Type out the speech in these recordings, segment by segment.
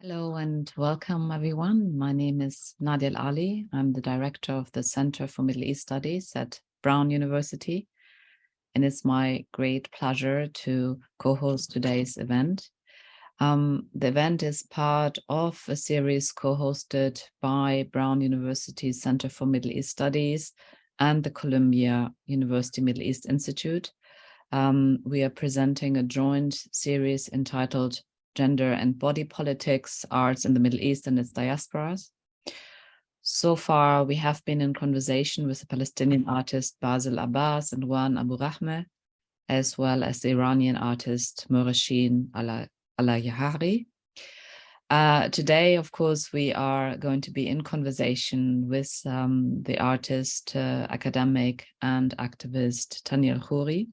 Hello and welcome everyone. My name is Tania El Khoury. I'm the director of the Center for Middle East Studies at Brown University. And it's my great pleasure to co-host today's event. The event is part of a series co-hosted by Brown University's Center for Middle East Studies and the Columbia University Middle East Institute. We are presenting a joint series entitled Gender and Body Politics, Arts in the Middle East and its Diasporas. So far, we have been in conversation with the Palestinian artist Basil Abbas and Juan Abu Rahmeh, as well as the Iranian artist Murasheen Al-Yahari. Today, of course, we are going to be in conversation with the artist, academic, and activist Tania El Khoury.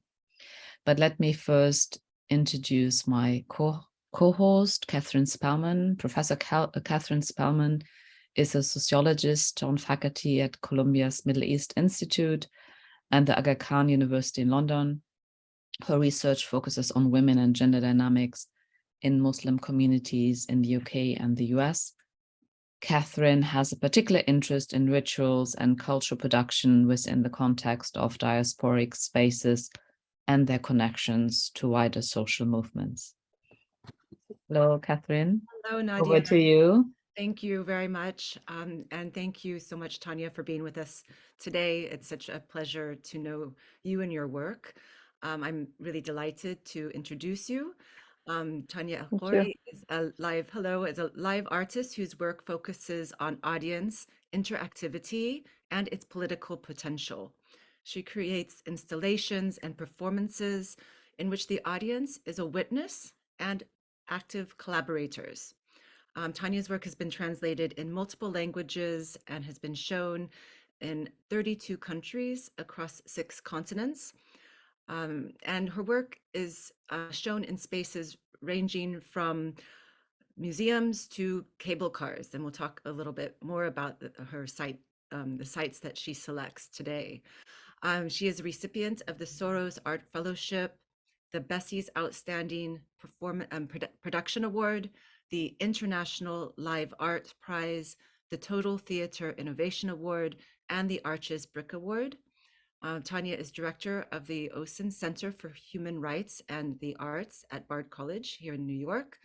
But let me first introduce my co-host, Catherine Spellman. Professor Catherine Spellman is a sociologist on faculty at Columbia's Middle East Institute and the Aga Khan University in London. Her research focuses on women and gender dynamics in Muslim communities in the UK and the US. Catherine has a particular interest in rituals and cultural production within the context of diasporic spaces and their connections to wider social movements. Hello, Catherine. Hello, Nadia. Over to you. Thank you very much. And thank you so much, Tania, for being with us today. It's such a pleasure to know you and your work. I'm really delighted to introduce you. Tania El Khoury is a live artist whose work focuses on audience, interactivity, and its political potential. She creates installations and performances in which the audience is a witness and active collaborators. Tania's work has been translated in multiple languages and has been shown in 32 countries across 6 continents. And her work is shown in spaces ranging from museums to cable cars. And we'll talk a little bit more about her site, the sites that she selects today. She is a recipient of the Soros Art Fellowship, the Bessies Outstanding Production Award, the International Live Art Prize, the Total Theatre Innovation Award, and the Arches Brick Award. Tania is director of the OSUN Center for Human Rights and the Arts at Bard College here in New York.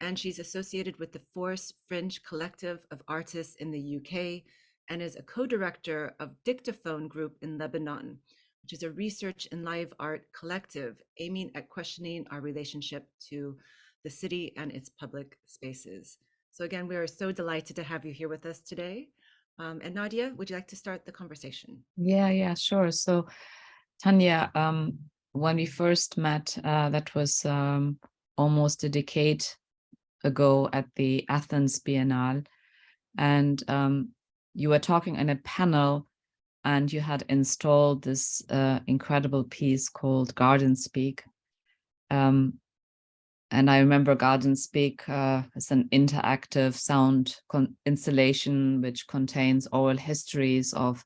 And she's associated with the Forest Fringe collective of artists in the UK and is a co-director of Dictaphone Group in Lebanon, which is a research and live art collective aiming at questioning our relationship to the city and its public spaces. So again, we are so delighted to have you here with us today. And Nadia, would you like to start the conversation? Yeah, sure. So Tania, when we first met, that was almost a decade ago at the Athens Biennale. And you were talking in a panel and you had installed this incredible piece called Garden Speak. And I remember Garden Speak as an interactive sound installation which contains oral histories of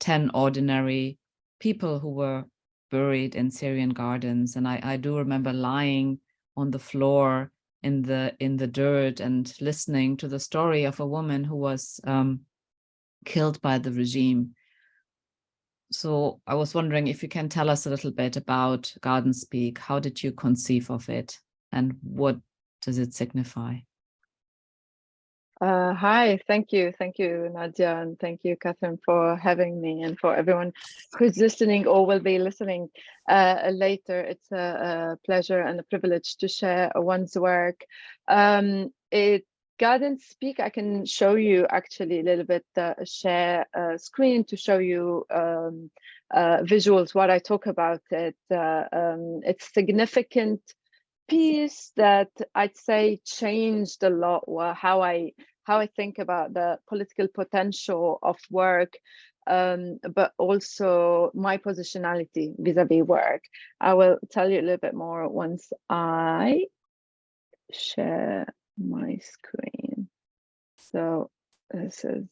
10 ordinary people who were buried in Syrian gardens. And I do remember lying on the floor in the dirt and listening to the story of a woman who was killed by the regime. So I was wondering if you can tell us a little bit about Garden Speak. How did you conceive of it and what does it signify? Hi, thank you, Nadia, and thank you, Catherine, for having me, and for everyone who's listening or will be listening later. It's a pleasure and a privilege to share one's work. Garden Speak, I can show you actually a little bit, share a screen to show you visuals, what I talk about it. It's significant piece that I'd say changed a lot how I think about the political potential of work, but also my positionality vis-a-vis work. I will tell you a little bit more once I share my screen. So this is,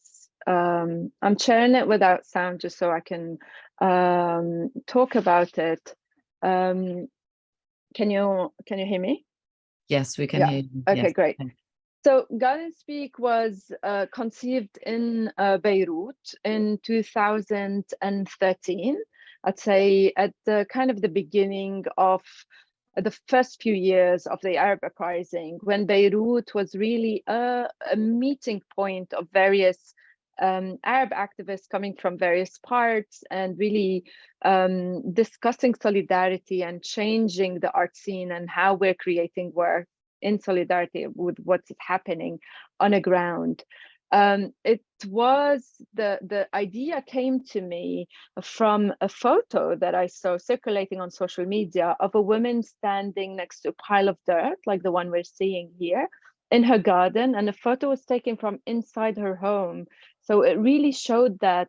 I'm sharing it without sound just so I can talk about it. Can you hear me? Yes, we can hear you. Okay, yes. great. So Garden Speak was conceived in Beirut in 2013. I'd say at the kind of the beginning of the first few years of the Arab uprising, when Beirut was really a meeting point of various Arab activists coming from various parts and really discussing solidarity and changing the art scene and how we're creating work in solidarity with what's happening on the ground. It was the idea came to me from a photo that I saw circulating on social media of a woman standing next to a pile of dirt, like the one we're seeing here, in her garden, and the photo was taken from inside her home. So it really showed that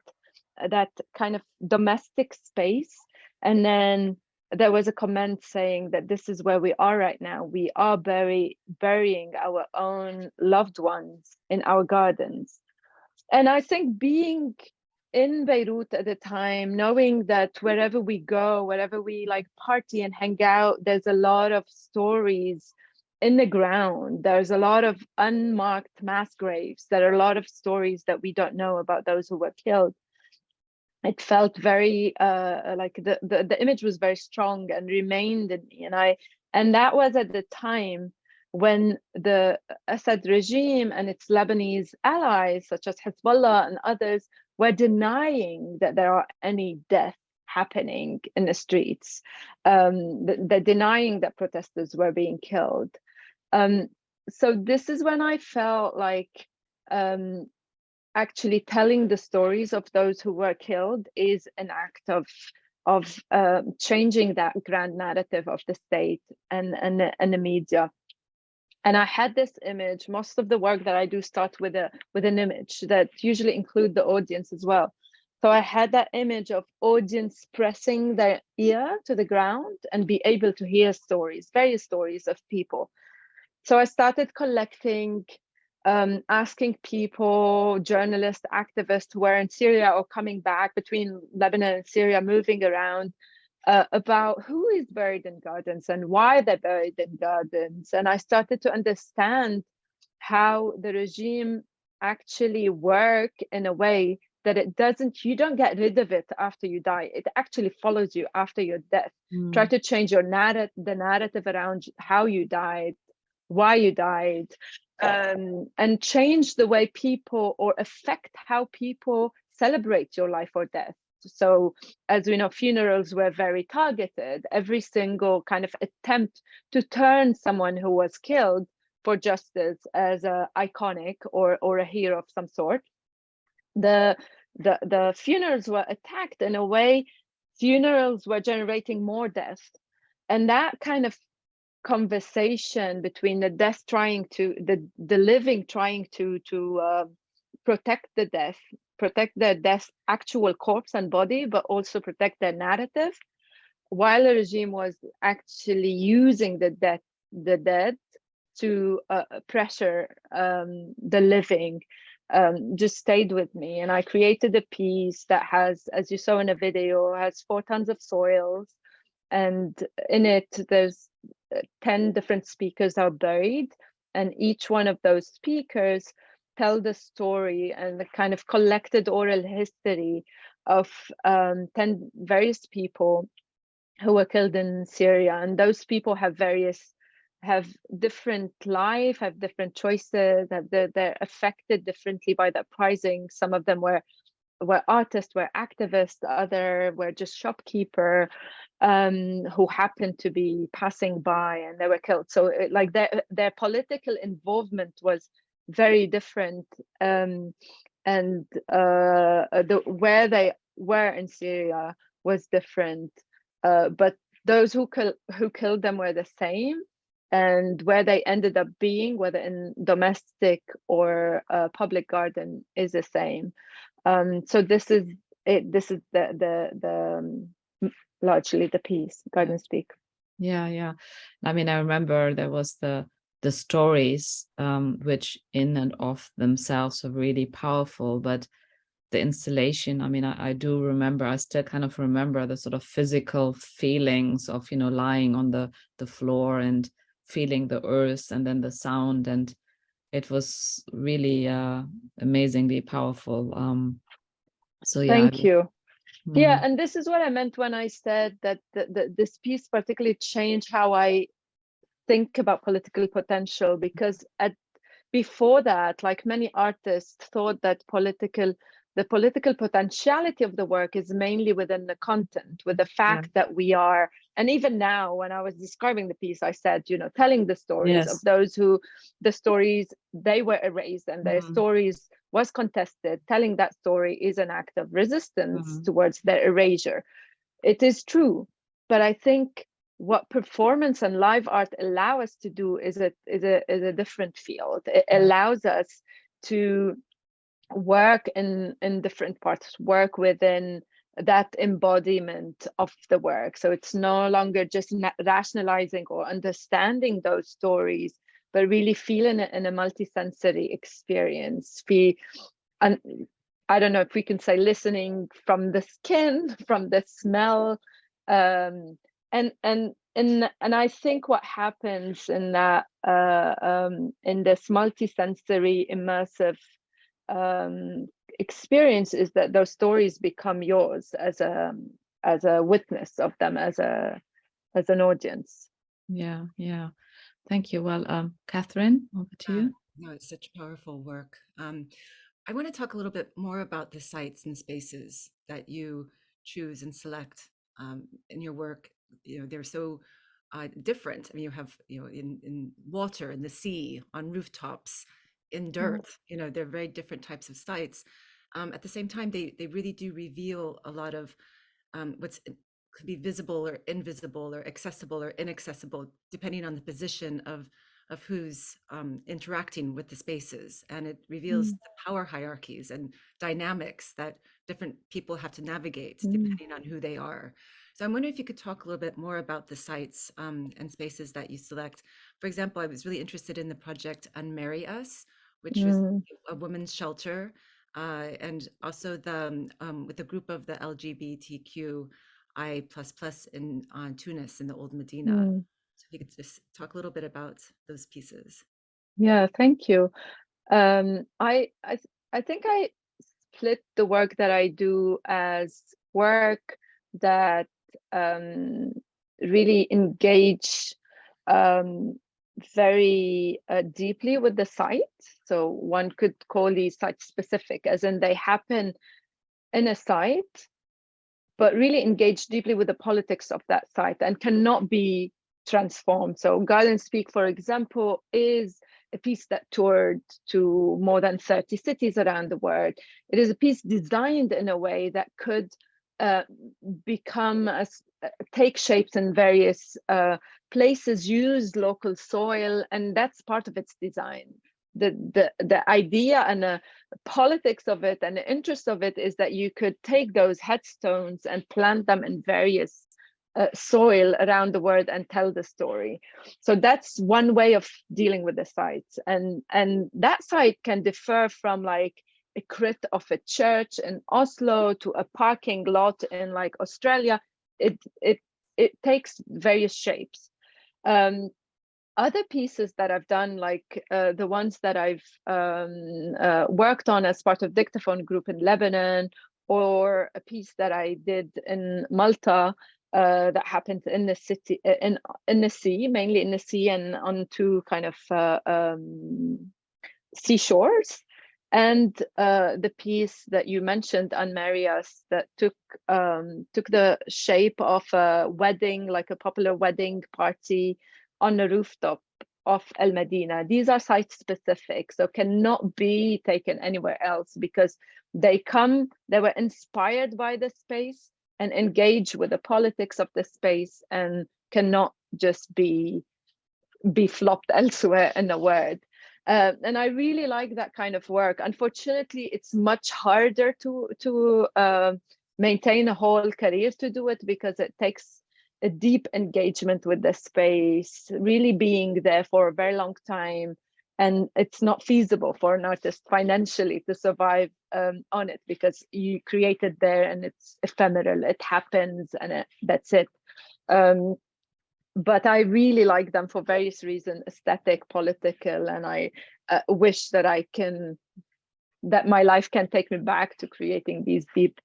kind of domestic space. And then there was a comment saying that this is where we are right now. We are burying our own loved ones in our gardens. And I think being in Beirut at the time, knowing that wherever we go, wherever we like party and hang out, there's a lot of stories in the ground. There's a lot of unmarked mass graves. There are a lot of stories that we don't know about those who were killed. It felt very like the image was very strong and remained in me. And that was at the time when the Assad regime and its Lebanese allies, such as Hezbollah and others, were denying that there are any deaths happening in the streets. They're denying that protesters were being killed. So this is when I felt like actually telling the stories of those who were killed is an act of changing that grand narrative of the state and the media. And I had this image. Most of the work that I do start with an image that usually include the audience as well. So I had that image of audience pressing their ear to the ground and be able to hear stories, various stories of people. So I started collecting, asking people, journalists, activists who were in Syria or coming back between Lebanon and Syria, moving around, about who is buried in gardens and why they're buried in gardens. And I started to understand how the regime actually work in a way that you don't get rid of it after you die. It actually follows you after your death. Try to change the narrative around how you died, why you died, and change the way people or affect how people celebrate your life or death. So as we know, funerals were very targeted. Every single kind of attempt to turn someone who was killed for justice as a iconic or a hero of some sort. The funerals were attacked in a way. Funerals were generating more death, and that kind of conversation between the death trying to the living trying to protect the death, protect their death actual corpse and body, but also protect their narrative, while the regime was actually using the dead to pressure the living, just stayed with me. And I created a piece that has, as you saw in the video, has 4 tons of soils, and in it there's 10 different speakers are buried, and each one of those speakers tell the story and the kind of collected oral history of 10 various people who were killed in Syria. And those people have different life, have different choices, they're affected differently by the uprising. Some of them were artists, were activists, other were just shopkeeper who happened to be passing by and they were killed. So like their political involvement was very different, and where they were in Syria was different, but those who killed them were the same, and where they ended up being, whether in domestic or public garden, is the same. So this is it. This is the largely the piece, Garden Speak. Yeah. I mean, I remember there was the stories, which in and of themselves are really powerful, but the installation, I mean, I do remember, I still kind of remember the sort of physical feelings of, lying on the floor and feeling the earth and then the sound. And it was really amazingly powerful. So yeah. Thank you. Yeah, Mm. and this is what I meant when I said that this piece particularly changed how I think about political potential, because before that, like many artists, thought that the political potentiality of the work is mainly within the content, with the fact that we are, and even now when I was describing the piece, I said, telling the stories of those who, the stories, they were erased and their stories was contested. Telling that story is an act of resistance towards their erasure. It is true, but I think what performance and live art allow us to do is a different field. It allows us to work in different parts, work within that embodiment of the work. So it's no longer just rationalizing or understanding those stories, but really feeling it in a multisensory experience. And I don't know if we can say listening from the skin, from the smell, and I think what happens in that in this multisensory immersive experience is that those stories become yours as a witness of them, as an audience. Yeah. Thank you. Well, Catherine, over to you. No, it's such powerful work. I want to talk a little bit more about the sites and spaces that you choose and select in your work. They're so different. I mean, you have, in water, in the sea, on rooftops, in dirt. They're very different types of sites. At the same time, they really do reveal a lot of what's could be visible or invisible or accessible or inaccessible, depending on the position of who's interacting with the spaces. And it reveals the power hierarchies and dynamics that different people have to navigate depending on who they are. So I'm wondering if you could talk a little bit more about the sites and spaces that you select. For example, I was really interested in the project Unmarry Us, which was a women's shelter, and also the with a group of the LGBTQI++ in Tunis in the old Medina. So if you could just talk a little bit about those pieces. Yeah, thank you. I think I split the work that I do as work that really engage very deeply with the site. So one could call these site specific, as in they happen in a site, but really engage deeply with the politics of that site and cannot be transformed. So Garden Speak, for example, is a piece that toured to more than 30 cities around the world. It is a piece designed in a way that could take shapes in various places, use local soil, and that's part of its design. The idea and the politics of it and the interest of it is that you could take those headstones and plant them in various soil around the world and tell the story. So that's one way of dealing with the sites, and that site can differ from like a crypt of a church in Oslo to a parking lot in like Australia. It takes various shapes. Other pieces that I've done, like the ones that I've worked on as part of Dictaphone Group in Lebanon, or a piece that I did in Malta that happened in the city, in the sea, mainly in the sea and on two kind of seashores. And the piece that you mentioned, Unmarry Us, that took the shape of a wedding, like a popular wedding party on the rooftop of El Medina. These are site specific, so cannot be taken anywhere else, because they were inspired by the space and engage with the politics of the space and cannot just be flopped elsewhere in the world. And I really like that kind of work. Unfortunately, it's much harder to maintain a whole career to do it, because it takes a deep engagement with the space, really being there for a very long time. And it's not feasible for an artist financially to survive on it, because you create it there and it's ephemeral, it happens and that's it. but I really like them for various reasons, aesthetic, political, and I wish that that my life can take me back to creating these deep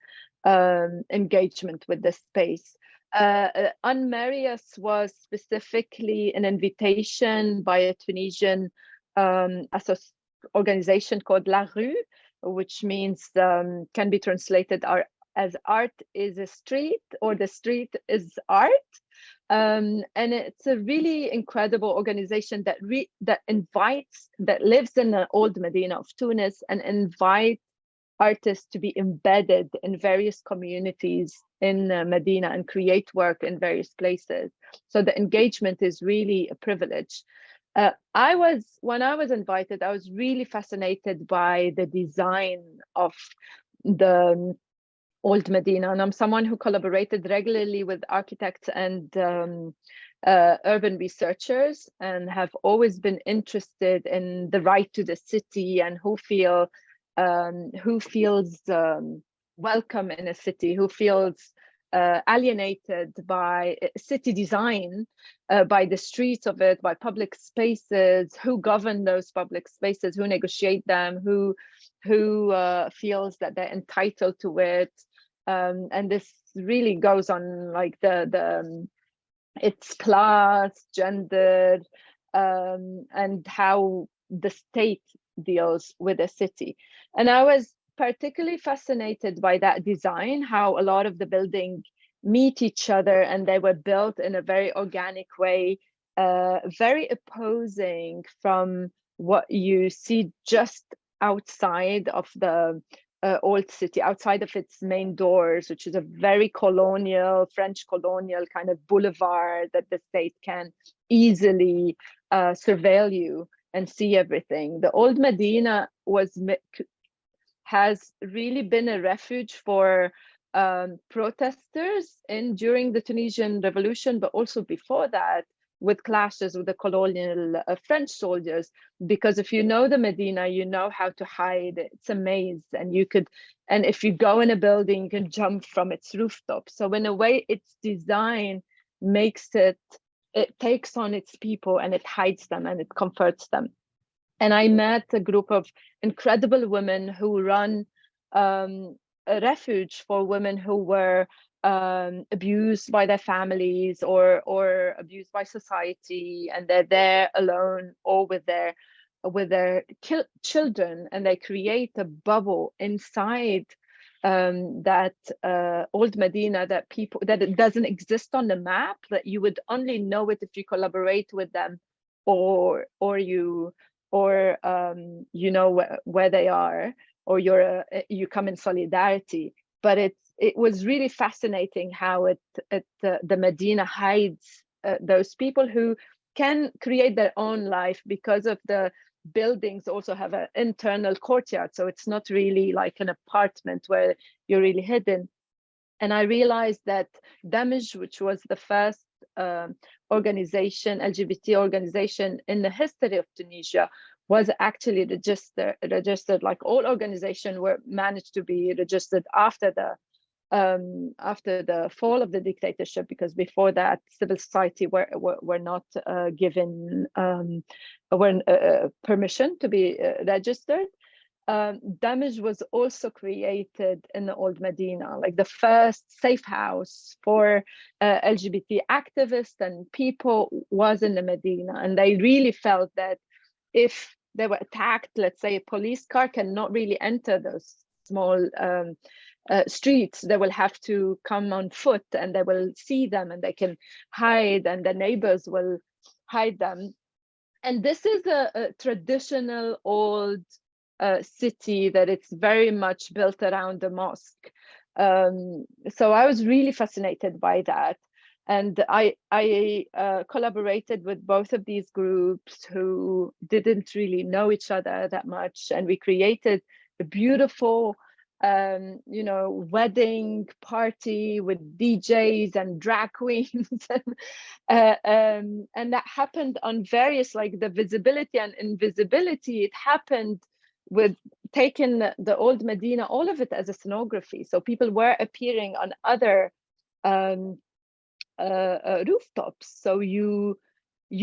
engagement with the space. Unmarius was specifically an invitation by a Tunisian organization called La Rue, which means can be translated as art is a street, or the street is art. And it's a really incredible organization that lives in the old Medina of Tunis and invites artists to be embedded in various communities in Medina and create work in various places. So the engagement is really a privilege. When I was invited, I was really fascinated by the design of the old Medina, and I'm someone who collaborated regularly with architects and urban researchers, and have always been interested in the right to the city and who feels welcome in a city, who feels alienated by city design, by the streets of it, by public spaces, who govern those public spaces, who negotiate them, who feels that they're entitled to it. And this really goes on like its class, gender, and how the state deals with a city. And I was particularly fascinated by that design, how a lot of the buildings meet each other, and they were built in a very organic way, very opposing from what you see just outside of the old city, outside of its main doors, which is a very French colonial kind of boulevard that the state can easily surveil you and see everything. The old Medina has really been a refuge for protesters during the Tunisian Revolution, but also before that, with clashes with the colonial French soldiers. Because if you know the Medina, you know how to hide. It's a maze, and if you go in a building, you can jump from its rooftop. So in a way, its design makes it takes on its people, and it hides them, and it comforts them. And I met a group of incredible women who run a refuge for women who were abused by their families or abused by society, and they're there alone or with their children, and they create a bubble inside that old Medina that it doesn't exist on the map, that you would only know it if you collaborate with them, or you know where they are, or you come in solidarity. But it was really fascinating how the Medina hides those people who can create their own life, because of the buildings also have an internal courtyard. So it's not really like an apartment where you're really hidden. And I realized that Damij, which was the first LGBT organization in the history of Tunisia, was actually registered like all organizations were managed to be registered after the fall of the dictatorship, because before that civil society were not given permission to be registered. Damij was also created in the old Medina, like the first safe house for LGBT activists and people was in the Medina. And they really felt that if they were attacked, let's say a police car cannot really enter those small streets, they will have to come on foot, and they will see them and they can hide, and the neighbors will hide them. And this is a traditional old city that it's very much built around the mosque. So I was really fascinated by that. And I collaborated with both of these groups who didn't really know each other that much. And we created a beautiful wedding party with DJs and drag queens. And that happened on various, like the visibility and invisibility, it happened with taking the old Medina, all of it as a scenography. So people were appearing on other rooftops. So you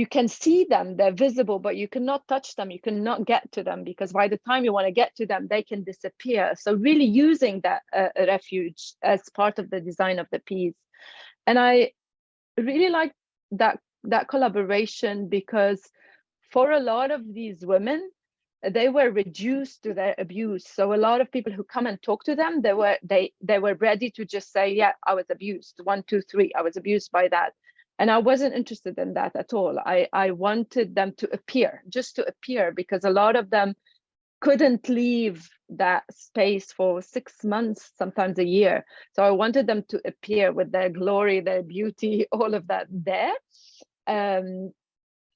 can see them, they're visible, but you cannot touch them, you cannot get to them, because by the time you want to get to them, they can disappear. So really using that refuge as part of the design of the piece. And I really like that collaboration, because for a lot of these women, they were reduced to their abuse. So a lot of people who come and talk to them, they were ready to just say, yeah, I was abused, 1, 2, 3, I was abused by that. And I wasn't interested in that at all. I wanted them to appear, just to appear, because a lot of them couldn't leave that space for 6 months, sometimes a year. So I wanted them to appear with their glory, their beauty, all of that there.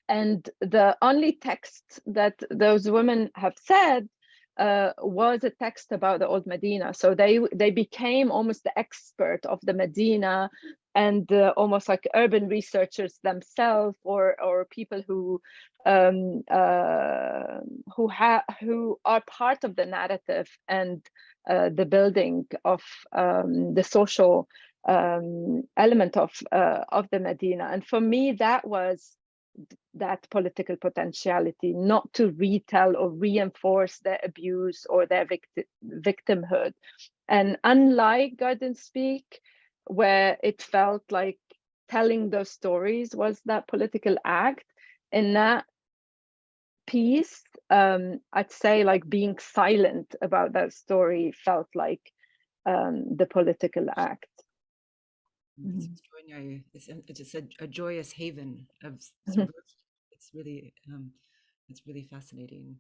And the only text that those women have said was a text about the old Medina. So they became almost the expert of the Medina, and almost like urban researchers themselves, or people who are part of the narrative and the building of the social element of the Medina. And for me, that was that political potentiality, not to retell or reinforce their abuse or their victimhood. And unlike Garden Speak, where it felt like telling those stories was that political act, in that piece, I'd say like being silent about that story felt like the political act. It's extraordinary. It's a joyous haven of subversion. It's really fascinating.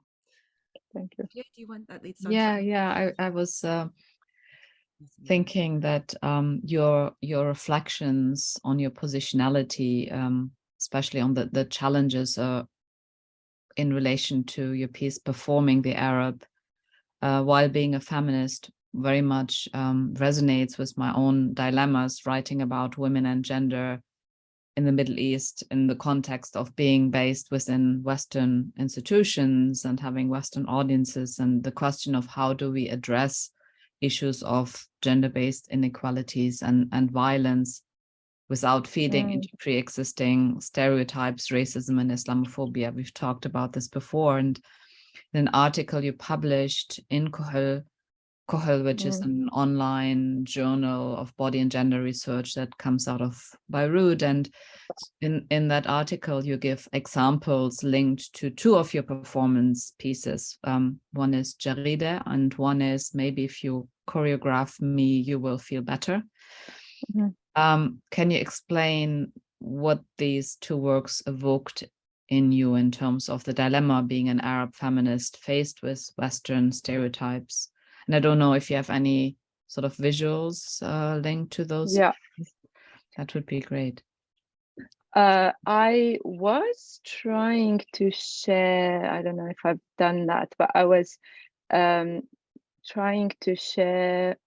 Thank you. Yeah, do you want that lead? Yeah. I was thinking that your reflections on your positionality, especially on the challenges in relation to your piece performing the Arab while being a feminist, very much resonates with my own dilemmas writing about women and gender in the Middle East in the context of being based within Western institutions and having Western audiences, and the question of how do we address issues of gender-based inequalities and violence without feeding into pre-existing stereotypes, racism and Islamophobia. We've talked about this before. And in an article you published in Kohel, which is an online journal of body and gender research that comes out of Beirut. And in that article, you give examples linked to 2 of your performance pieces. One is Jaride, and one is Maybe If You Choreograph Me, You Will Feel Better. Can you explain what these 2 works evoked in you in terms of the dilemma being an Arab feminist faced with Western stereotypes? And I don't know if you have any sort of visuals linked to those. Yeah, that would be great. I was trying to share, I don't know if I've done that, but I was trying to share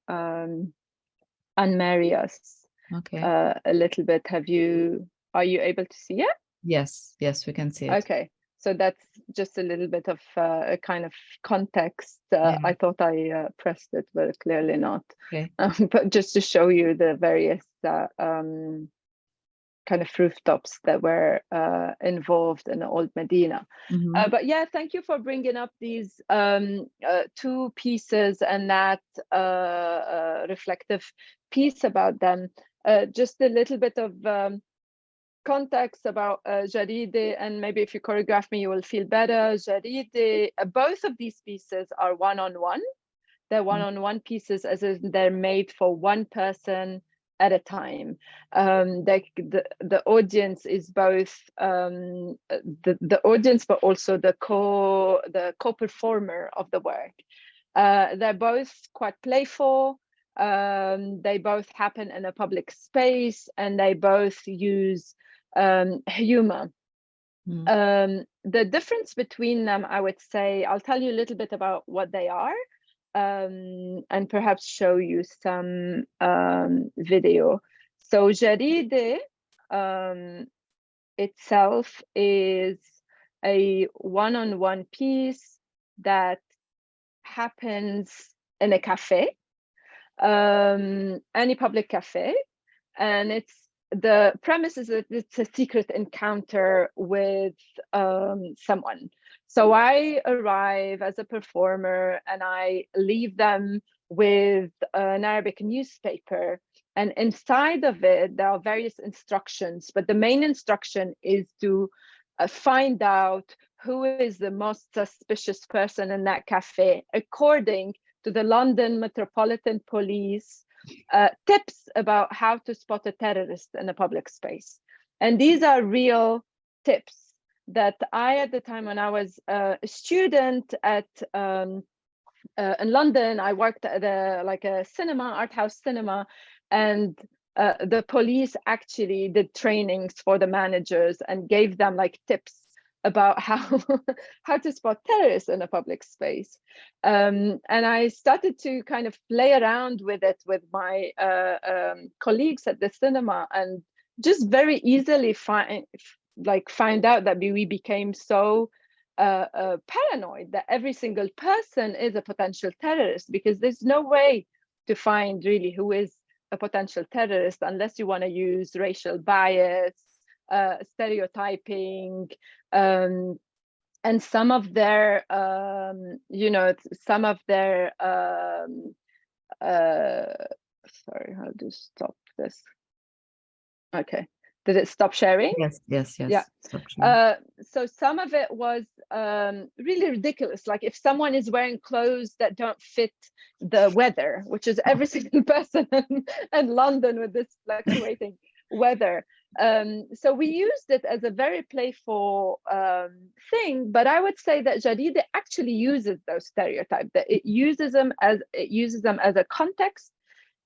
Unmarry Us a little bit. Are you able to see it? Yes, we can see it. Okay, so that's just a little bit of a kind of context. I thought I pressed it, but clearly not. Okay. But just to show you the various kind of rooftops that were involved in the old Medina. But yeah, thank you for bringing up these 2 pieces and that reflective piece about them. Just a little bit of context about Jaride and Maybe If You Choreograph Me, You Will Feel Better. Jaride, both of these pieces are one-on-one. They're one-on-one pieces, as in they're made for one person at a time. The audience is both the audience, but also the co-performer of the work. They're both quite playful. They both happen in a public space, and they both use humor. The difference between them, I would say, I'll tell you a little bit about what they are, and perhaps show you some video. So Jaride itself is a one-on-one piece that happens in a cafe, any public cafe, and it's the premise is that it's a secret encounter with someone. So I arrive as a performer and I leave them with an Arabic newspaper. And inside of it, there are various instructions, but the main instruction is to find out who is the most suspicious person in that cafe, according to the London Metropolitan Police tips about how to spot a terrorist in a public space. And these are real tips that I, at the time when I was a student at in London, I worked at a cinema, art house cinema, and the police actually did trainings for the managers and gave them like tips about how to spot terrorists in a public space. And I started to kind of play around with it with my colleagues at the cinema, and just very easily find out that we became so paranoid that every single person is a potential terrorist, because there's no way to find really who is a potential terrorist unless you want to use racial bias, stereotyping, and some of their sorry, how to stop this? Okay, did it stop sharing? Yes. Yeah. So some of it was really ridiculous. Like if someone is wearing clothes that don't fit the weather, which is every single person in London with this fluctuating weather. So we used it as a very playful thing, but I would say that Jarida actually uses those stereotypes, that it uses them as a context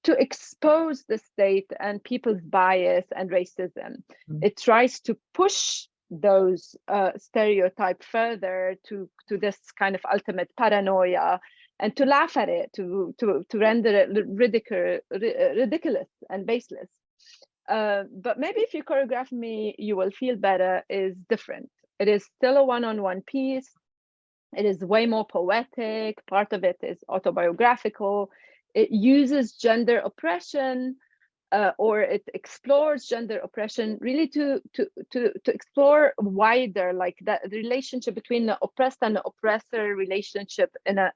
to expose the state and people's bias and racism. It tries to push those stereotypes further to this kind of ultimate paranoia, and to laugh at it, to render it ridiculous and baseless. But maybe if you choreograph me, you will feel better is different. It is still a one-on-one piece. It is way more poetic. Part of it is autobiographical. It uses gender oppression, or it explores gender oppression really to explore wider, like that relationship between the oppressed and the oppressor relationship in a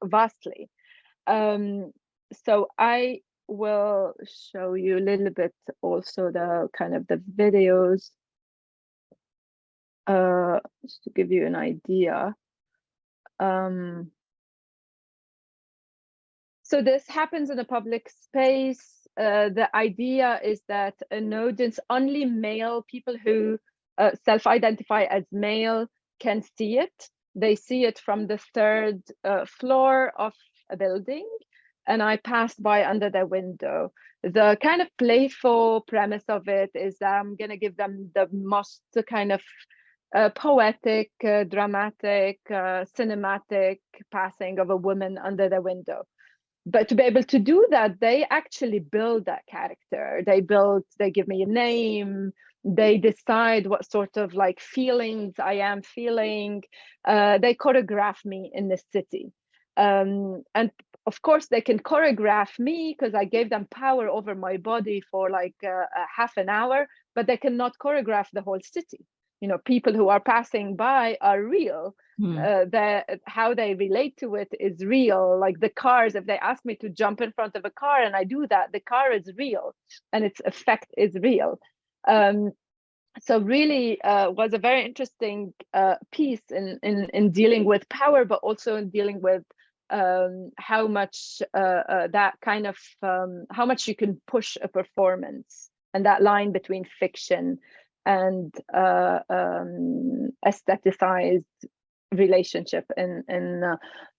vastly. So I will show you a little bit also the kind of the videos, just to give you an idea. So this happens in a public space. The idea is that an audience, only male people who self-identify as male can see it. They see it from the third floor of a building, and I passed by under their window. The kind of playful premise of it is that I'm going to give them the most kind of poetic, dramatic, cinematic passing of a woman under their window. But to be able to do that, they actually build that character. They give me a name. They decide what sort of like feelings I am feeling. They choreograph me in the city. And of course, they can choreograph me because I gave them power over my body for like a half an hour, but they cannot choreograph the whole city. You know, people who are passing by are real. How they relate to it is real. Like the cars, if they ask me to jump in front of a car and I do that, the car is real and its effect is real. So really was a very interesting piece in dealing with power, but also in dealing with how much that kind of how much you can push a performance, and that line between fiction and aestheticized relationship in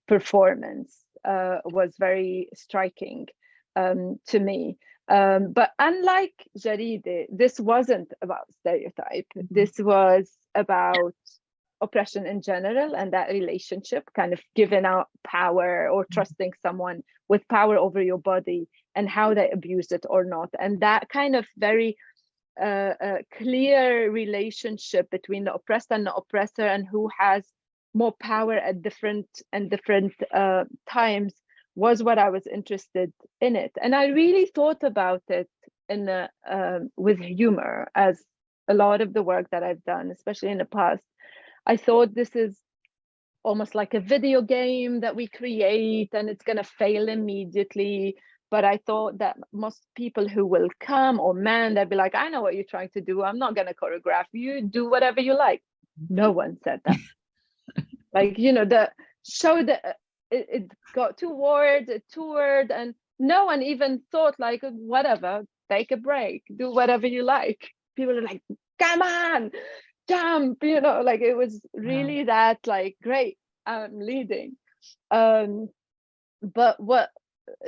performance was very striking to me. But unlike Jaride, this wasn't about stereotype. This was about oppression in general, and that relationship, kind of giving out power or trusting someone with power over your body and how they abuse it or not. And that kind of very clear relationship between the oppressed and the oppressor, and who has more power at different times, was what I was interested in it. And I really thought about it with humor, as a lot of the work that I've done, especially in the past. I thought this is almost like a video game that we create and it's going to fail immediately. But I thought that most people who will come, or men, they'd be like, I know what you're trying to do. I'm not going to choreograph. You do whatever you like. No one said that. Like, the show that it got too words, it toured, and no one even thought like, whatever, take a break, do whatever you like. People are like, come on, jump, like it was really that like, great, I'm leading. But what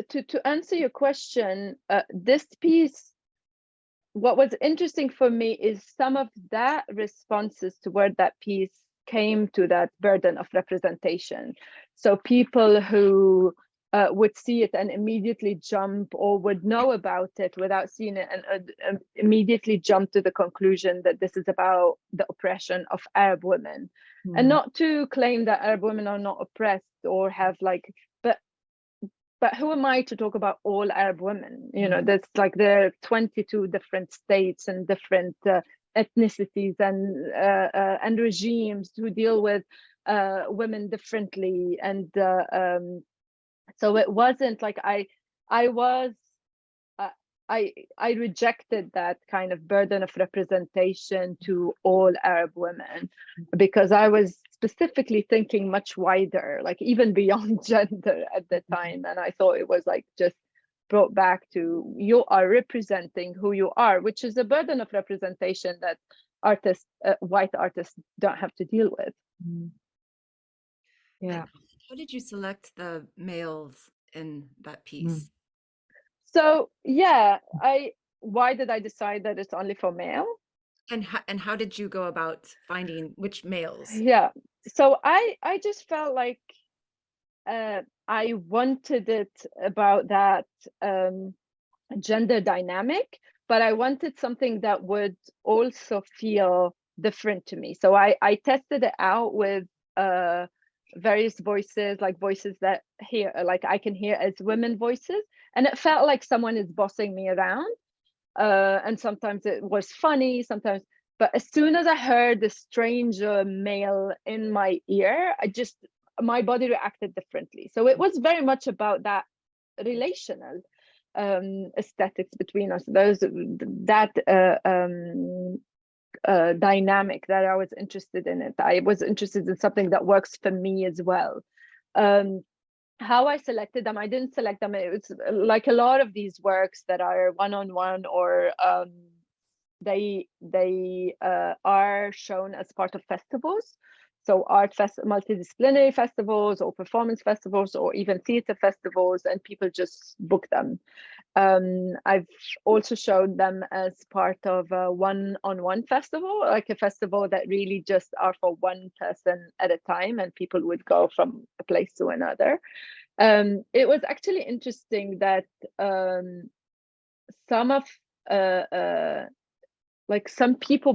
to answer your question, this piece, what was interesting for me is some of that responses toward that piece came to that burden of representation. So people who would see it and immediately jump, or would know about it without seeing it and immediately jump to the conclusion that this is about the oppression of Arab women. And not to claim that Arab women are not oppressed or have like, but who am I to talk about all Arab women? That's like there are 22 different states and different ethnicities and regimes who deal with women differently. And so it wasn't like I rejected that kind of burden of representation to all Arab women, because I was specifically thinking much wider, like even beyond gender at the time. And I thought it was like just brought back to, you are representing who you are, which is a burden of representation that artists, white artists, don't have to deal with. Yeah. How did you select the males in that piece? So yeah, why did I decide that it's only for male? And how did you go about finding which males? Yeah, so I just felt like I wanted it about that gender dynamic, but I wanted something that would also feel different to me. So I tested it out with various voices, like voices that like I can hear as women voices, and it felt like someone is bossing me around. And sometimes it was funny, sometimes, but as soon as I heard the stranger male in my ear, my body reacted differently. So it was very much about that relational aesthetics between us, that dynamic that I was interested in. It I was interested in something that works for me as well. How I selected them, I didn't select them. It was like a lot of these works that are one-on-one, or they are shown as part of festivals. So multidisciplinary festivals, or performance festivals, or even theater festivals, and people just book them. I've also showed them as part of a one-on-one festival, like a festival that really just are for one person at a time, and people would go from a place to another. It was actually interesting that some of like some people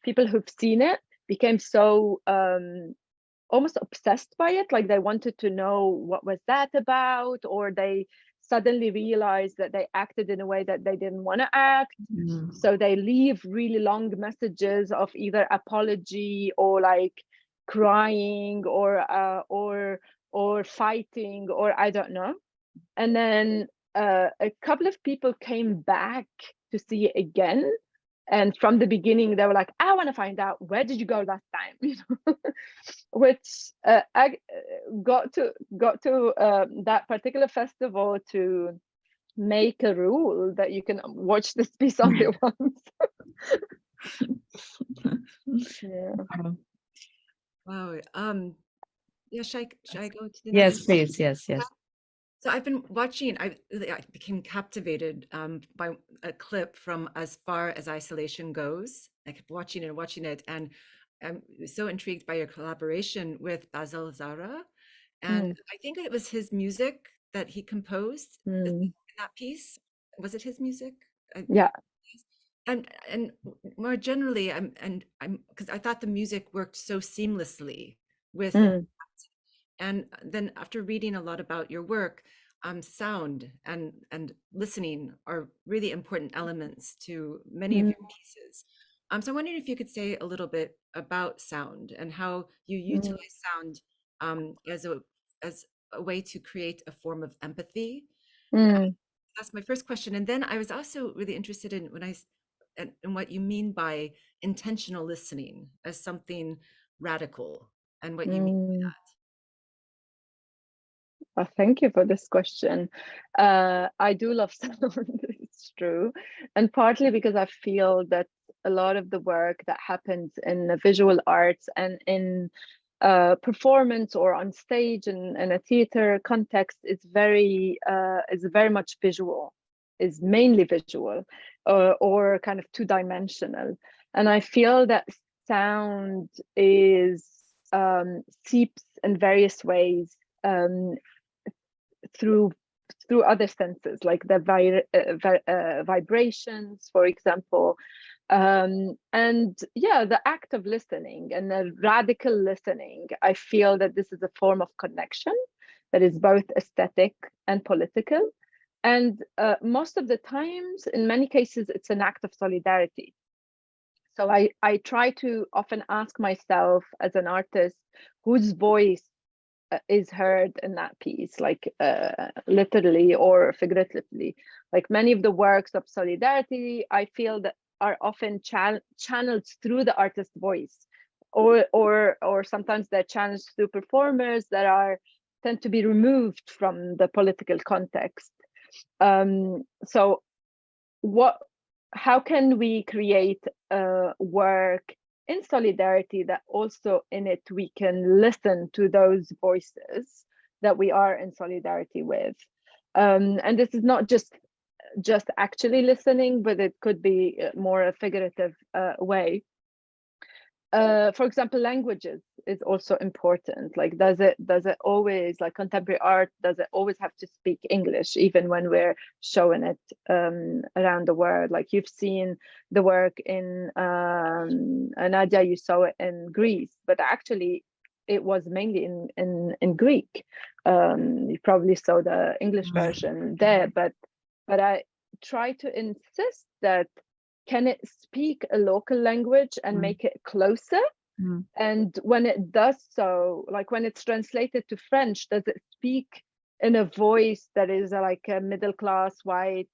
people who've seen it became so almost obsessed by it, like they wanted to know what was that about, or they suddenly realized that they acted in a way that they didn't want to act. So they leave really long messages of either apology, or like crying, or fighting, or I don't know. And then a couple of people came back to see it again, and from the beginning they were like, I want to find out, where did you go last time? Which I got to that particular festival to make a rule that you can watch this piece only once. Yeah. Wow. Yeah, should I go to the Yes, next? please. Yes. So I've been watching, I became captivated by a clip from As Far as Isolation Goes. I kept watching it, and I'm so intrigued by your collaboration with Basil Zara. And I think it was his music that he composed in that piece. Was it his music? Yeah. And more generally, I'm because I thought the music worked so seamlessly with. And then after reading a lot about your work, sound and listening are really important elements to many of Mm, your pieces. So I'm wondering if you could say a little bit about sound and how you mm, utilize sound as a way to create a form of empathy. mm, That's my first question. And then I was also really interested in in what you mean by intentional listening as something radical and what you mean by mm. that. Well, thank you for this question. I do love sound, it's true. And partly because I feel that a lot of the work that happens in the visual arts and in performance or on stage in a theater context is very much visual, is mainly visual, or kind of two-dimensional. And I feel that sound is seeps in various ways through other senses, like the vibrations, for example, and yeah, the act of listening and the radical listening. I feel that this is a form of connection that is both aesthetic and political, and most of the times, in many cases, it's an act of solidarity. So I try to often ask myself as an artist, whose voice is heard in that piece, like literally or figuratively. Like many of the works of solidarity, I feel that are often channeled through the artist's voice, or sometimes they're channeled through performers that are tend to be removed from the political context. So what how can we create work in solidarity that also in it we can listen to those voices that we are in solidarity with, and this is not just actually listening, but it could be more a figurative way. For example, languages is also important. Like, does it always, like contemporary art, does it always have to speak English, even when we're showing it around the world? Like you've seen the work in Nadia, you saw it in Greece, but actually it was mainly in Greek. You probably saw the English version there, but I try to insist that can it speak a local language and make it closer? And when it does so, like when it's translated to French, does it speak in a voice that is like a middle class white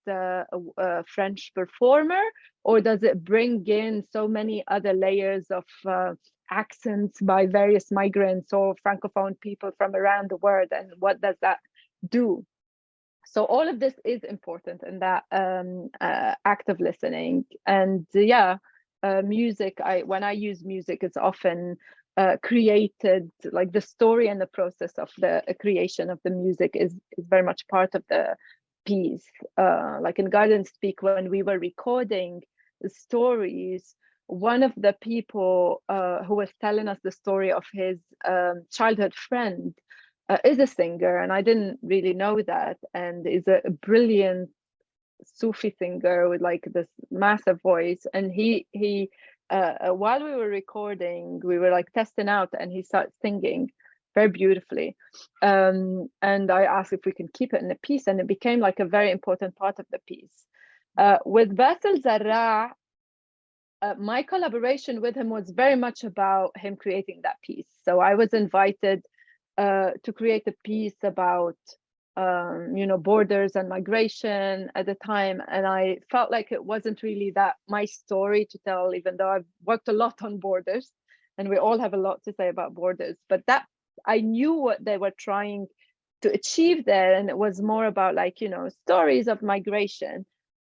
French performer, or does it bring in so many other layers of accents by various migrants or francophone people from around the world? And what does that do? So all of this is important in that act of listening. And yeah, music, when I use music, it's often created, like the story and the process of the creation of the music is very much part of the piece. Like in Garden Speak, when we were recording the stories, one of the people who was telling us the story of his childhood friend is a singer, and I didn't really know that, and is a brilliant Sufi singer with like this massive voice. And he while we were recording, we were like testing out, and he started singing very beautifully. And I asked if we can keep it in the piece, and it became like a very important part of the piece. With Bassel Zarra, my collaboration with him was very much about him creating that piece. So I was invited to create a piece about borders and migration at the time, and I felt like it wasn't really that my story to tell, even though I've worked a lot on borders, and we all have a lot to say about borders. But that I knew what they were trying to achieve there, and it was more about like stories of migration.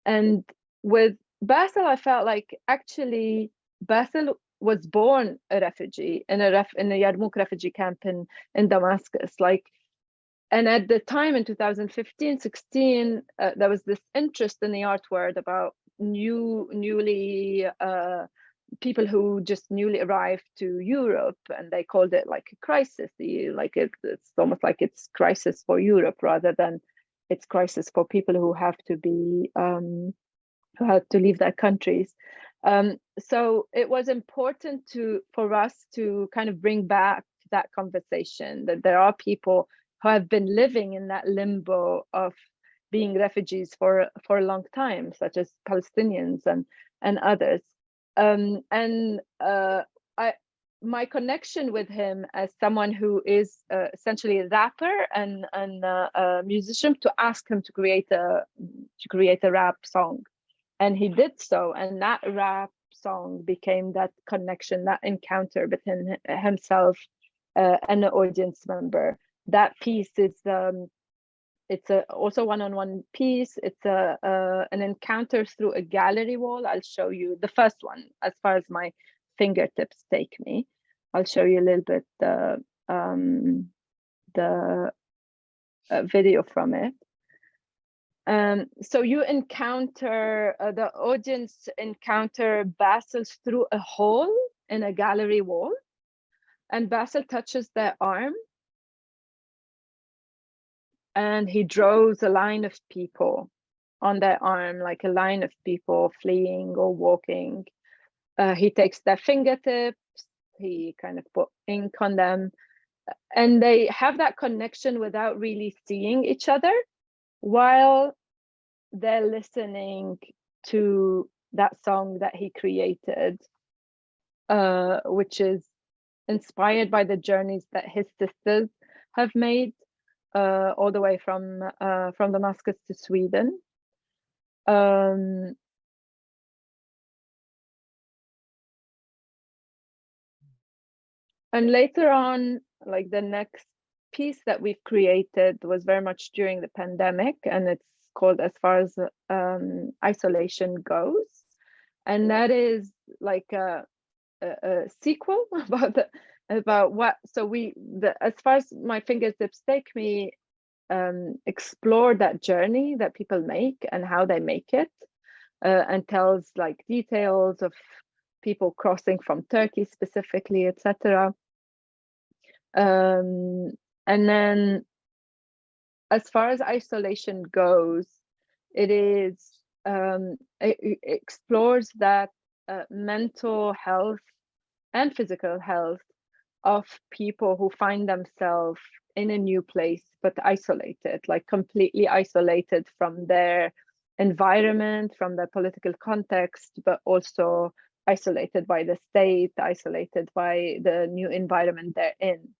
And with Bassel, I felt like actually Bassel was born a refugee in a Yarmouk refugee camp in Damascus. Like, and at the time in 2015, 16, there was this interest in the art world about newly people who just newly arrived to Europe, and they called it like a crisis. Like it's almost like it's crisis for Europe rather than it's crisis for people who have to be who had to leave their countries. So it was important for us to kind of bring back that conversation that there are people who have been living in that limbo of being refugees for a long time, such as Palestinians and others. My connection with him as someone who is essentially a rapper and a musician, to ask him to create a rap song, and he did so, and that rap song became that connection, that encounter between himself and an audience member. That piece is it's also one-on-one piece. It's an encounter through a gallery wall. I'll show you the first one as far as my fingertips take me. I'll show you a little bit the video from it. So you encounter, the audience encounter Basil through a hole in a gallery wall, and Basil touches their arm, and he draws a line of people on their arm, like a line of people fleeing or walking. He takes their fingertips, he kind of put ink on them, and they have that connection without really seeing each other while they're listening to that song that he created, which is inspired by the journeys that his sisters have made all the way from Damascus to Sweden. And later on, like the next piece that we've created was very much during the pandemic, and it's called As Far as Isolation Goes. And that is like a sequel about what, so as far as my fingertips take me, explore that journey that people make and how they make it, and tells like details of people crossing from Turkey specifically, etc. And then as far as isolation goes, it explores that mental health and physical health of people who find themselves in a new place, but isolated, like completely isolated from their environment, from their political context, but also isolated by the state, isolated by the new environment they're in.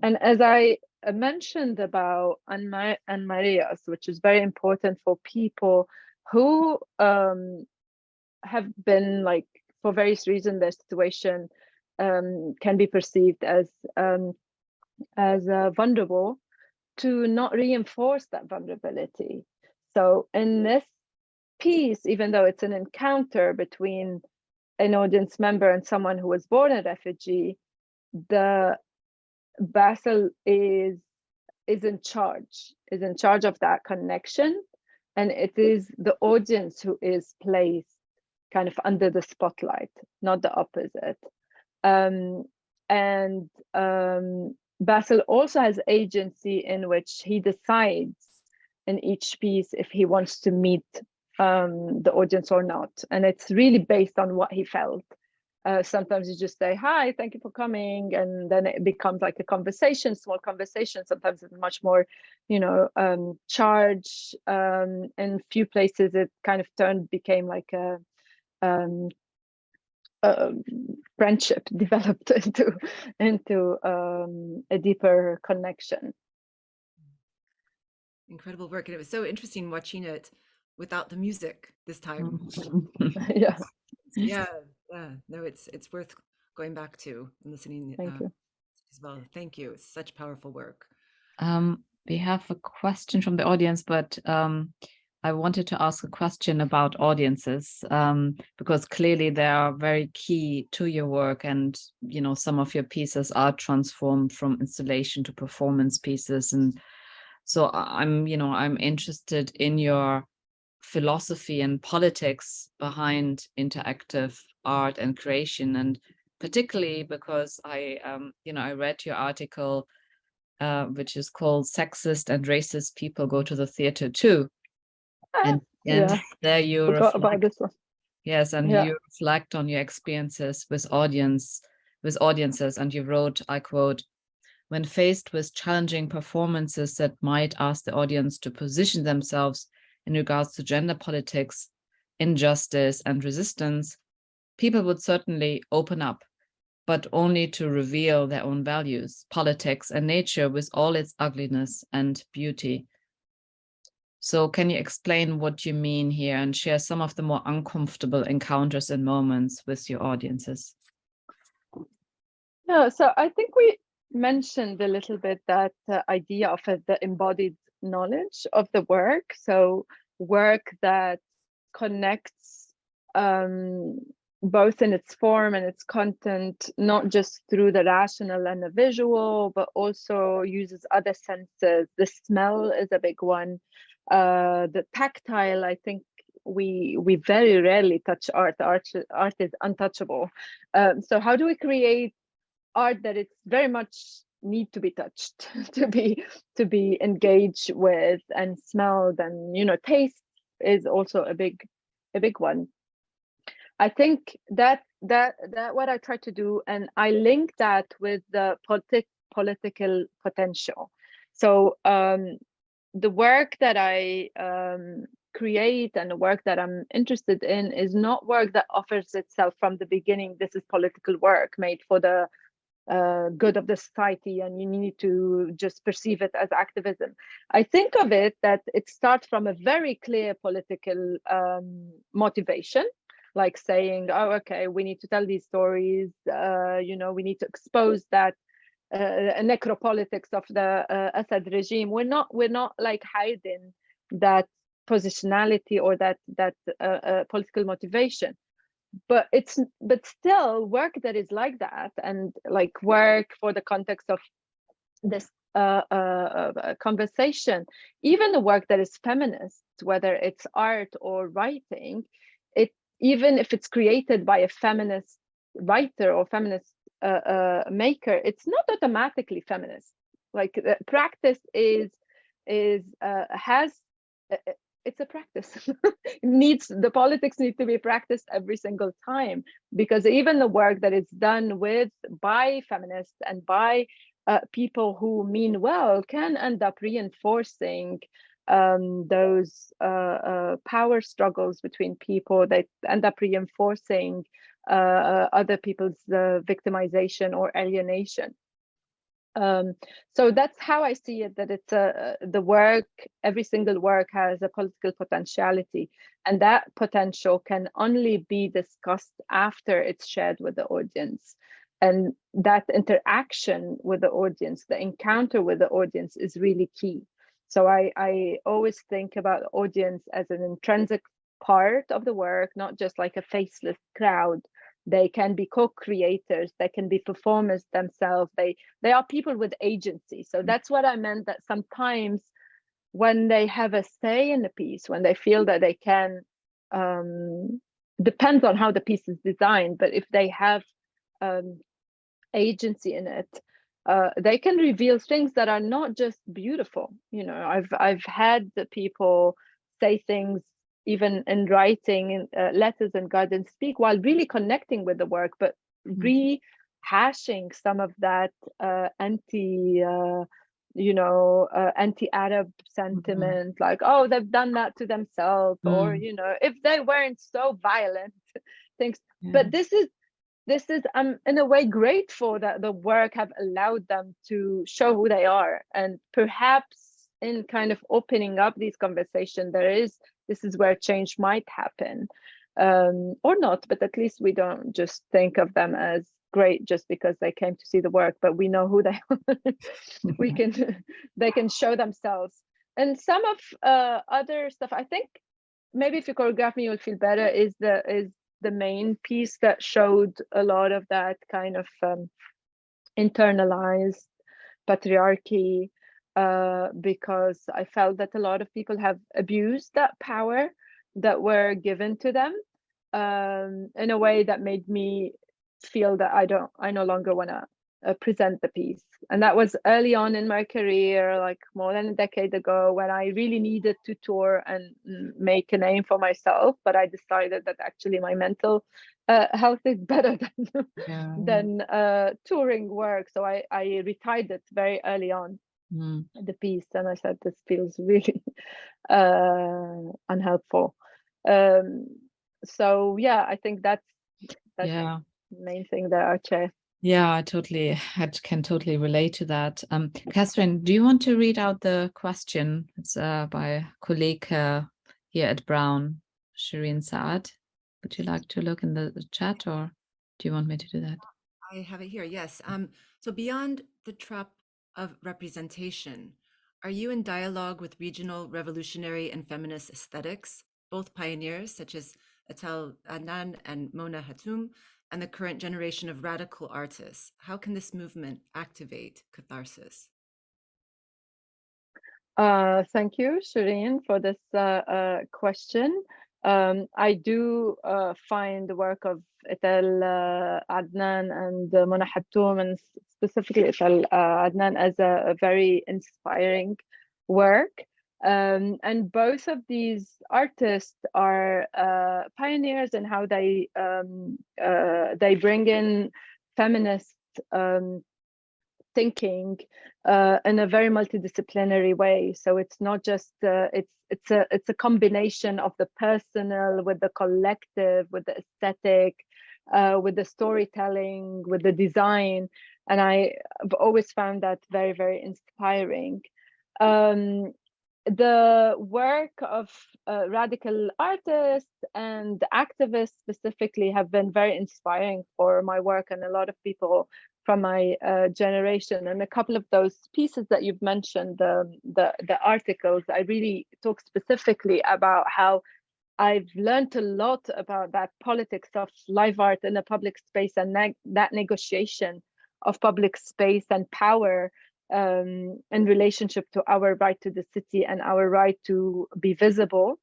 And as I mentioned about Anne Maria's, which is very important for people who have been, like, for various reasons, their situation can be perceived as vulnerable, to not reinforce that vulnerability. So in this piece, even though it's an encounter between an audience member and someone who was born a refugee, the Basil is in charge of that connection, and it is the audience who is placed kind of under the spotlight, not the opposite. Basil also has agency in which he decides in each piece if he wants to meet the audience or not, and it's really based on what he felt. Sometimes you just say, hi, thank you for coming, and then it becomes like a conversation, small conversation. Sometimes it's much more, charged. In few places it kind of became like a friendship developed into a deeper connection. Incredible work. And it was so interesting watching it without the music this time. Yeah. Yeah. No, it's worth going back to and listening. Thank you as well. Thank you. It's such powerful work. We have a question from the audience, but I wanted to ask a question about audiences, because clearly they are very key to your work, and some of your pieces are transformed from installation to performance pieces, and so I'm interested in your philosophy and politics behind interactive art and creation, and particularly because I read your article, which is called "Sexist and Racist People Go to the Theater Too," and there you forgot about this one. Yes, and Yeah. you reflect on your experiences with audiences, and you wrote, I quote, "When faced with challenging performances that might ask the audience to position themselves in regards to gender politics, injustice, and resistance, people would certainly open up, but only to reveal their own values, politics, and nature with all its ugliness and beauty." So can you explain what you mean here and share some of the more uncomfortable encounters and moments with your audiences? Yeah, so I think we mentioned a little bit that idea of the embodied knowledge of the work. So work that connects both in its form and its content, not just through the rational and the visual, but also uses other senses. The smell is a big one. The tactile, I think we very rarely touch art. Art is untouchable. So how do we create art that it's very much need to be touched, to be engaged with and smelled, and taste is also a big one. I think that what I try to do, and I link that with the political potential. So the work that I create and the work that I'm interested in is not work that offers itself from the beginning. This is political work made for the good of the society, and you need to just perceive it as activism. I think of it that it starts from a very clear political motivation, like saying, oh, okay, we need to tell these stories, we need to expose that necropolitics of the Assad regime. We're not like hiding that positionality or that political motivation, but still work that is like that, and like work for the context of this conversation, even the work that is feminist, whether it's art or writing, even if it's created by a feminist writer or feminist maker, it's not automatically feminist. Like practice has it's a practice. The politics need to be practiced every single time, because even the work that is done by feminists and by people who mean well can end up reinforcing those power struggles between people. They end up reinforcing other people's victimization or alienation. So that's how I see it, that it's the work, every single work has a political potentiality, and that potential can only be discussed after it's shared with the audience. And that interaction with the audience, the encounter with the audience, is really key. So I always think about the audience as an intrinsic part of the work, not just like a faceless crowd. They can be co-creators, they can be performers themselves, they are people with agency. So that's what I meant, that sometimes when they have a say in the piece, when they feel that they can, depends on how the piece is designed, but if they have agency in it, they can reveal things that are not just beautiful. I've had the people say things even in writing letters and guidance speak while really connecting with the work, but rehashing some of that anti-Arab sentiment, like, oh, they've done that to themselves, or if they weren't so violent things. But this is I'm in a way grateful that the work have allowed them to show who they are, and perhaps in kind of opening up these conversations, this is where change might happen, or not, but at least we don't just think of them as great just because they came to see the work, but we know who they are. They can show themselves. And some of other stuff, I think maybe if you choreograph me, you'll feel better, is the main piece that showed a lot of that kind of internalized patriarchy, because I felt that a lot of people have abused that power that were given to them in a way that made me feel that I no longer want to present the piece. And that was early on in my career, like more than a decade ago, when I really needed to tour and make a name for myself. But I decided that actually my mental health is better than touring work. So I retired it very early on, the piece. And I said, this feels really unhelpful. So yeah, I think that's the main thing that I share. Yeah, I can totally relate to that. Catherine, do you want to read out the question? It's by a colleague here at Brown, Shireen Saad. Would you like to look in the chat, or do you want me to do that? I have it here, yes. So beyond the trap of representation, are you in dialogue with regional revolutionary and feminist aesthetics, both pioneers such as Atal Adnan and Mona Hatoum, and the current generation of radical artists? How can this movement activate catharsis? Thank you, Shireen, for this question. I do find the work of Atal Adnan and Mona Hatoum, and specifically Atal Adnan, as a very inspiring work. And both of these artists are pioneers in how they bring in feminist thinking in a very multidisciplinary way. So it's not just it's a combination of the personal with the collective, with the aesthetic, with the storytelling, with the design, and I've always found that very, very inspiring. The work of radical artists and activists specifically have been very inspiring for my work, and a lot of people from my generation. And a couple of those pieces that you've mentioned, the articles, I really talk specifically about how I've learned a lot about that politics of live art in a public space, and that negotiation of public space and power in relationship to our right to the city and our right to be visible.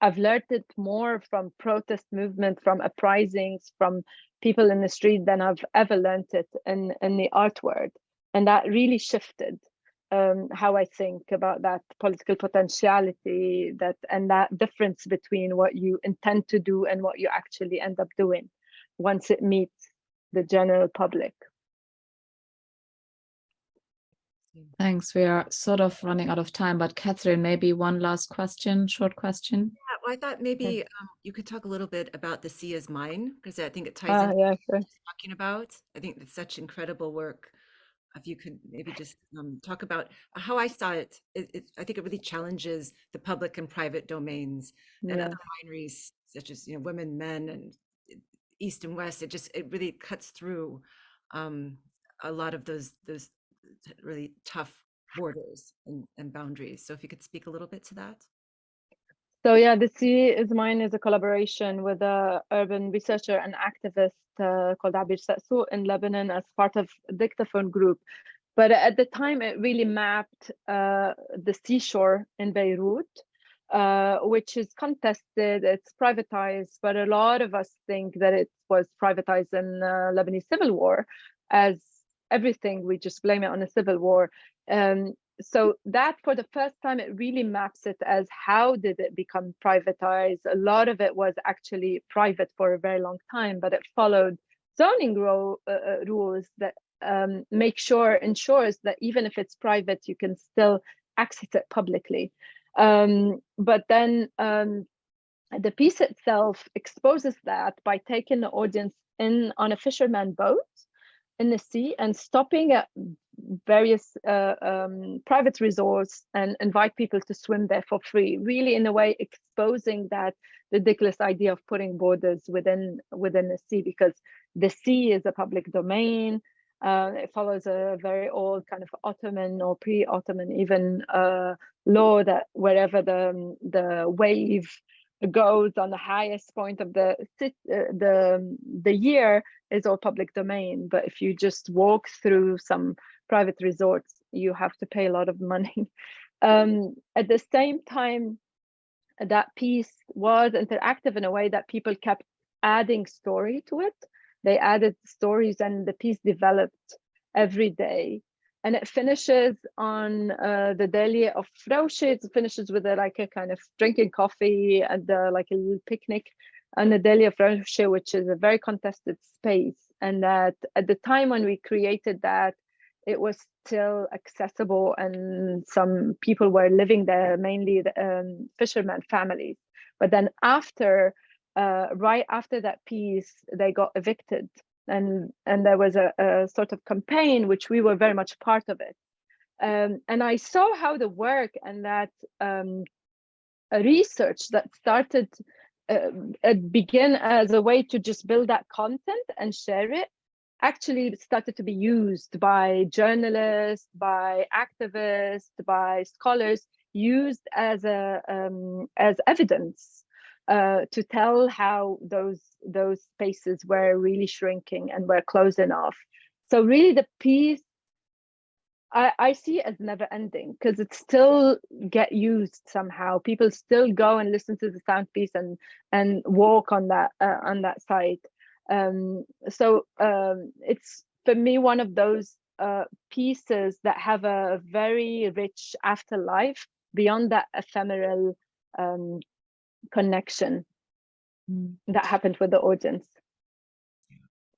I've learned it more from protest movement, from uprisings, from people in the street than I've ever learned it in the art world. And that really shifted how I think about that political potentiality, and that difference between what you intend to do and what you actually end up doing once it meets the general public. Thanks. We are sort of running out of time, but Catherine, maybe one last question, short question. Yeah, well, I thought maybe you could talk a little bit about The Sea is Mine, because I think it ties into what you're talking about. I think it's such incredible work. If you could maybe just talk about how I saw it. I think it really challenges the public and private domains and other binaries, such as women, men, and East and West. It really cuts through a lot of those really tough borders and boundaries. So if you could speak a little bit to that. So yeah, The Sea is Mine is a collaboration with an urban researcher and activist called Abir Sa'su in Lebanon as part of Dictaphone Group. But at the time, it really mapped the seashore in Beirut, which is contested, it's privatized, but a lot of us think that it was privatized in Lebanese civil war. As everything, we just blame it on the civil war. So that, for the first time, it really maps it as how did it become privatized. A lot of it was actually private for a very long time, but it followed zoning rules that ensures that even if it's private, you can still access it publicly. But then the piece itself exposes that by taking the audience in on a fisherman boat in the sea and stopping at various private resorts and invite people to swim there for free, really in a way exposing that ridiculous idea of putting borders within the sea, because the sea is a public domain. It follows a very old kind of Ottoman or pre-Ottoman even law that wherever the wave goes on the highest point of the year is all public domain. But if you just walk through some private resorts, you have to pay a lot of money. At the same time, that piece was interactive in a way that people kept adding story to it. They added stories, and the piece developed every day. And it finishes on the Day of Froche. It finishes with like a kind of drinking coffee and like a little picnic on the Day of Froche, which is a very contested space. And that at the time when we created that, it was still accessible, and some people were living there, mainly the, fishermen families. But then after, right after that piece, they got evicted. And there was a sort of campaign, which we were very much part of it. And I saw how the work and that a research that started, it began as a way to just build that content and share it, actually started to be used by journalists, by activists, by scholars, used as a as evidence to tell how those spaces were really shrinking and were closing off. So really the piece I see it as never ending, because it still get used somehow. People still go and listen to the sound piece and walk on that site. So it's for me one of those pieces that have a very rich afterlife beyond that ephemeral connection that happened with the audience.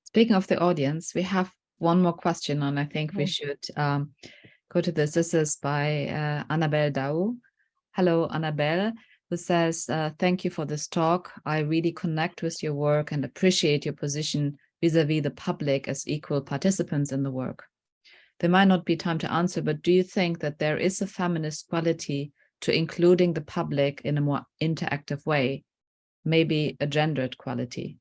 Speaking of the audience, we have one more question, and I think we should go to this. This is by Annabelle Dau. Hello, Annabelle, who says, thank you for this talk. I really connect with your work and appreciate your position vis-a-vis the public as equal participants in the work. There might not be time to answer, but do you think that there is a feminist quality to including the public in a more interactive way, maybe a gendered quality?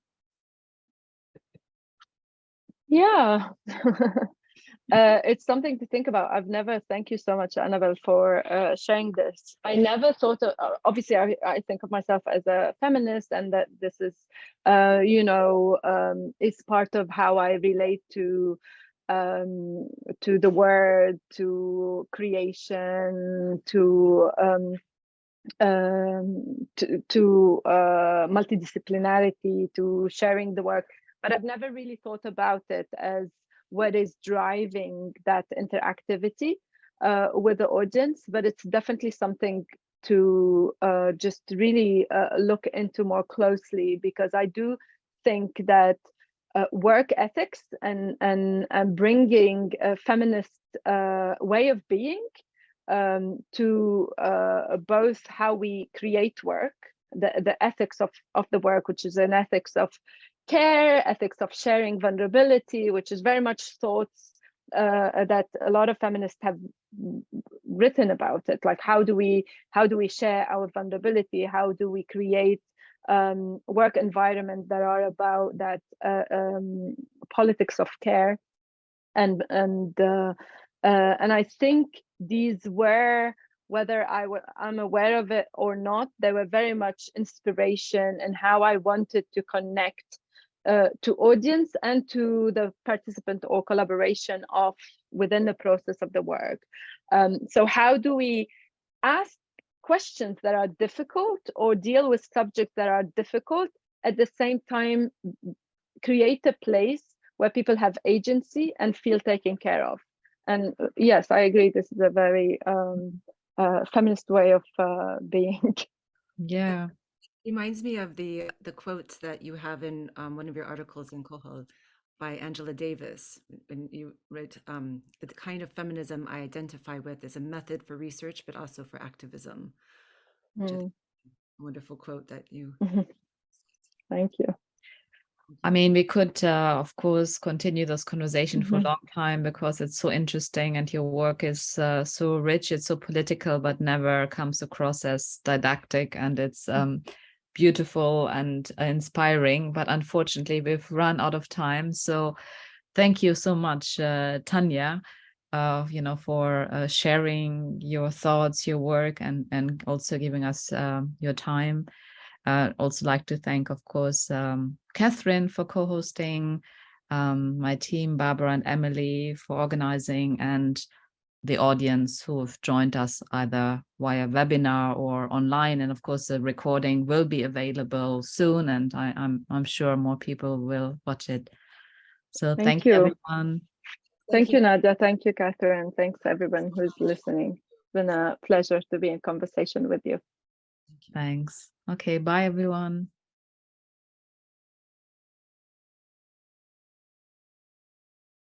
Yeah, it's something to think about. Thank you so much, Annabelle, for sharing this. I never thought of, obviously I think of myself as a feminist, and that this is, it's part of how I relate to the word, to creation, to multidisciplinarity, to sharing the work. But I've never really thought about it as what is driving that interactivity with the audience. But it's definitely something to just really look into more closely, because I do think that work ethics and bringing a feminist way of being to both how we create work, the ethics of the work, which is an ethics of care, ethics of sharing vulnerability, which is very much thoughts that a lot of feminists have written about it. Like, how do we share our vulnerability? How do we create work environments that are about that politics of care? And I think these were, whether I'm aware of it or not, they were very much inspiration and how I wanted to connect to audience and to the participant or collaboration of within the process of the work. So how do we ask questions that are difficult or deal with subjects that are difficult, at the same time create a place where people have agency and feel taken care of? And yes, I agree, this is a very feminist way of being. Yeah. Reminds me of the quote that you have in one of your articles in Kohol by Angela Davis, and you wrote, the kind of feminism I identify with is a method for research, but also for activism. Which is a wonderful quote that you. Thank you. I mean, we could, of course, continue this conversation for a long time, because it's so interesting and your work is so rich, it's so political, but never comes across as didactic, and it's beautiful and inspiring. But unfortunately, we've run out of time. So thank you so much, Tania, for sharing your thoughts, your work, and also giving us your time. Also like to thank, of course, Catherine for co-hosting, my team, Barbara and Emily, for organizing, and the audience who have joined us either via webinar or online. And of course, the recording will be available soon, and I'm sure more people will watch it. So thank you, everyone. Thank you, Nadia. Thank you, Catherine. Thanks, everyone who's listening. It's been a pleasure to be in conversation with you. Thanks. Okay, bye, everyone.